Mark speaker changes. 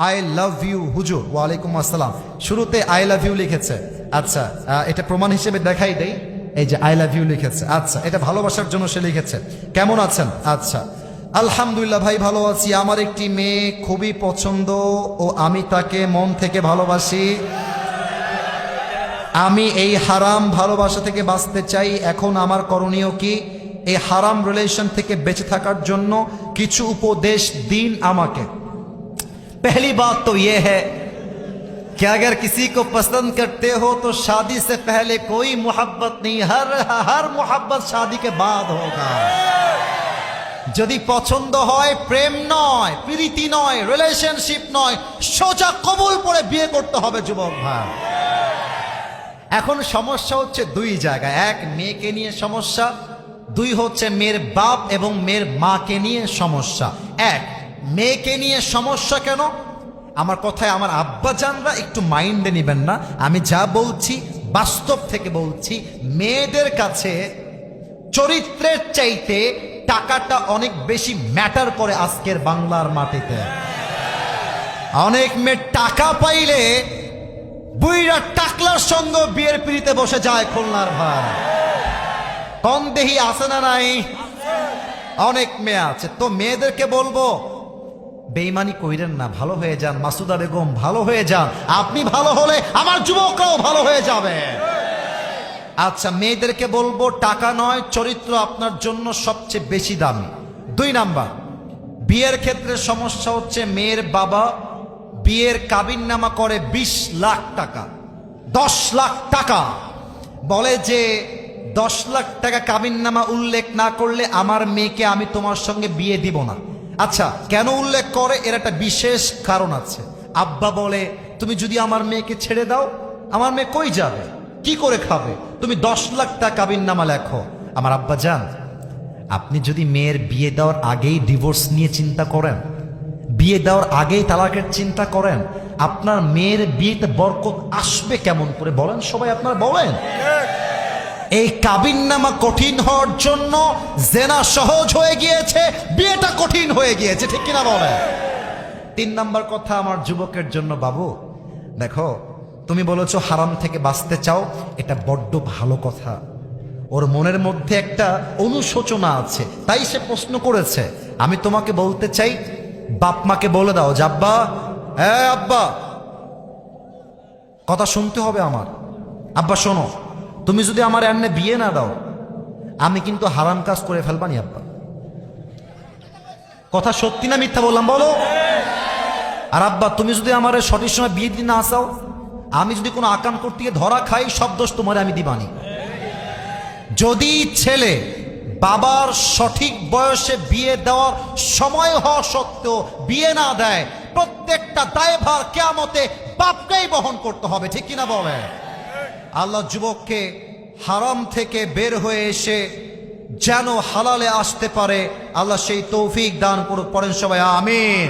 Speaker 1: I love you হুজুর। ওয়ালাইকুম আসসালাম। শুরুতে আই লাভ ইউ লিখেছে। আচ্ছা, এটা প্রমাণ হিসেবে দেখাই দেই। এই যে আই লাভ ইউ লিখেছে। আচ্ছা, এটা ভালোবাসার জন্য সে লিখেছে। কেমন আছেন? আচ্ছা, আলহামদুলিল্লাহ ভাই, ভালো আছি। আমার একটি মেয়ে খুবই পছন্দ ও আমি তাকে মন থেকে ভালোবাসি। আমি এই হারাম ভালোবাসা থেকে বাঁচতে চাই। এখন আমার করণীয় কি? এই হারাম রিলেশন থেকে বেঁচে থাকার জন্য কিছু উপদেশ দিন আমাকে। पहली बात तो ये है कि अगर किसी को पसंद करते हो तो शादी से पहले कोई मोहब्बत नहीं, हर मोहब्बत शादी के बाद होगा। যদি পছন্দ হয়, প্রেম নয়, প্রীতি নয়, রিলেশনশিপ নয়, সোজা কবুল পড়ে বিয়ে করতে হবে যুবক ভাই। এখন সমস্যা হচ্ছে দুই জায়গায়। এক, মেয়েকে নিয়ে সমস্যা। দুই হচ্ছে মেয়ের বাপ এবং মেয়ের মাকে নিয়ে সমস্যা। এক, মেয়েকে নিয়ে সমস্যা কেন? আমার কথায় আমার আব্বাজানরা একটু মাইন্ডে নেবেন না, আমি যা বলছি বাস্তব থেকে বলছি। মেয়েদের কাছে চরিত্রের চাইতে টাকাটা অনেক বেশি ম্যাটার করে আজকের বাংলার মাটিতে। অনেক মেয়ে টাকা পাইলে বুইরা টাকলার সঙ্গে বিয়ের পিড়িতে বসে যায় খুলনার ভাই। কম দেহি আছে না নাই? অনেক মেয়ে আছে। তো মেয়েদেরকে বলবো, বেঈমানি কইরেন না, ভালো হয়ে যান। মাসুদা বেগম, ভালো হয়ে যান। আপনি ভালো হলে আমার যুবকরাও ভালো হয়ে যাবে। আচ্ছা, মেয়েদেরকে বলবো, টাকা নয়, চরিত্র আপনার জন্য সবচেয়ে বেশি দামি। দুই নাম্বার, বিয়ের ক্ষেত্রে সমস্যা হচ্ছে মেয়ের বাবা বিয়ের কাবিননামা করে 20 লাখ টাকা, 10 লাখ টাকা। বলে যে 10 লাখ টাকা কাবিননামা উল্লেখ না করলে আমার মেয়েকে আমি তোমার সঙ্গে বিয়ে দিব না। আচ্ছা, কেন উল্লেখ করে? এর একটা বিশেষ কারণ আছে। আব্বা বলে, তুমি যদি আমার মেয়েকে ছেড়ে দাও, আমার মেয়ে কই যাবে, কি করে খাবে? তুমি 10 লাখ টাকা কাবিননামা লেখো। আমার আব্বা জান, আপনি যদি মেয়ের বিয়ে দেওয়ার আগেই ডিভোর্স নিয়ে চিন্তা করেন, বিয়ে দেওয়ার আগেই তালাকের চিন্তা করেন, আপনার মেয়ের বিয়েতে বরকত আসবে কেমন করে বলেন? সবাই আপনারা বলেন। এই কাবিননামা কঠিন হওয়ার জন্য জেনা সহজ হয়ে গিয়েছে, বিয়েটা কঠিন হয়ে গিয়েছে, ঠিক কিনা বলেন? 3 নাম্বার কথা আমার যুবকের জন্য, বাবু দেখো, তুমি বলেছো হারাম থেকে বাঁচতে চাও, এটা বড্ড ভালো কথা। ওর মনের মধ্যে একটা অনুশোচনা আছে, তাই সে প্রশ্ন করেছে। আমি তোমাকে বলতে চাই, বাপ মাকে বলে দাও যে আব্বা, হ্যাঁ আব্বা, কথা শুনতে হবে আমার। আব্বা শোনো, তুমি যদি আমার এমনি বিয়ে না দাও, আমি কিন্তু হারাম কাজ করে ফেলবানি আব্বা। কথা সত্যি না মিথ্যা বললাম বলো? আর আব্বা, তুমি যদি আমার সঠিক সময় বিয়ে দিন না আসাও, আমি যদি কোনো আকাম করতে গিয়ে ধরা খাই, সব দোষ তোমার আমি দিবানি। যদি ছেলে বাবার সঠিক বয়সে বিয়ে দেওয়ার সময় হওয়া সত্ত্বেও বিয়ে না দেয়, প্রত্যেকটা দায়ভার কিয়ামতে বাপকেই বহন করতে হবে, ঠিক কিনা বলে? আল্লাহ যুবককে হারাম থেকে বের হয়ে এসে যেন হালালে আসতে পারে, আল্লাহ সেই তৌফিক দান করুক। পড়েন সবাই আমিন।